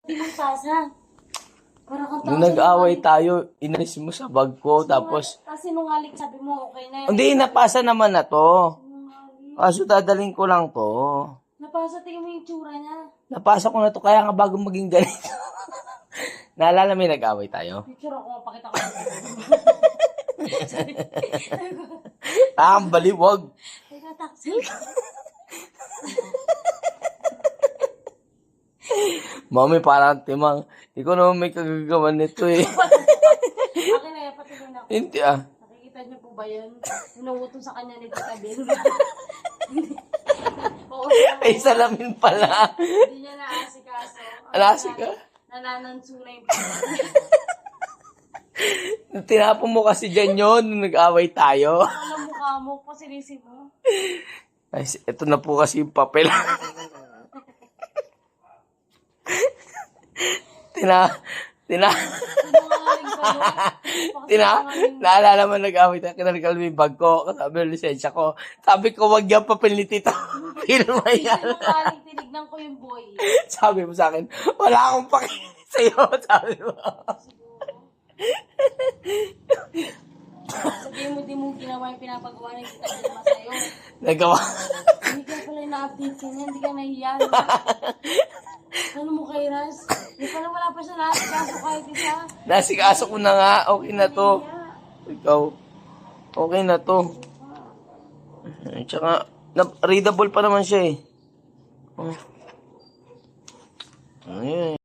Tingin pasa. Para kang Nung nag-away tayo, inalis mo sa bag ko, tapos... Kasi sinungaling, sabi mo okay na yan. Hindi, napasa naman na to. Kaso dadaling ko lang to. Napasa, tingin mo yung tsura niya. Napasa ko na to, kaya nga bago maging ganito. Naalala mo yung nag-away tayo? Picture ako, mapakita ko. Ang baliwag. Teka, taxi. Mami, parang timang. Ikaw naman may kagagawan nito eh. Akin na yan, patuloy na ako. Hindi ah. Nakikita niyo po ba yun? Inuuto sa kanya ni Tita Bill. Oo, Ay, salamin pala. hindi niya naasikaso. Alasika? Nananansunay po. Tinapon mo kasi dyan yun nung nag-away tayo. Alam mukha mo, pasilisi mo. Ay, ito na po kasi yung papel. Sinungaling kayo. Naalala mo nag-away tayo, kinarikal mo yung bag ko, kasabi yung lisensya ko. Sabi ko, wag yan papel ni Tito. Pirma yan. Sinungaling, tinignan ko yung boy. Sabi mo sa akin, wala akong pakinig sa'yo. Sabi mo. Sabihin mo, di mo ginawa yung pinapagawa ng Tita Bill sa'yo. Nagawa. Hindi ka pala na-update ka niya, hindi ka nahiya. Ano mo kay Raz? Hindi pala wala pa siya naasikaso kahit isa. Nasikaso ko na nga, okay na to. Ikaw, okay na to. Tsaka, readable pa naman siya eh. Oh. Ayun.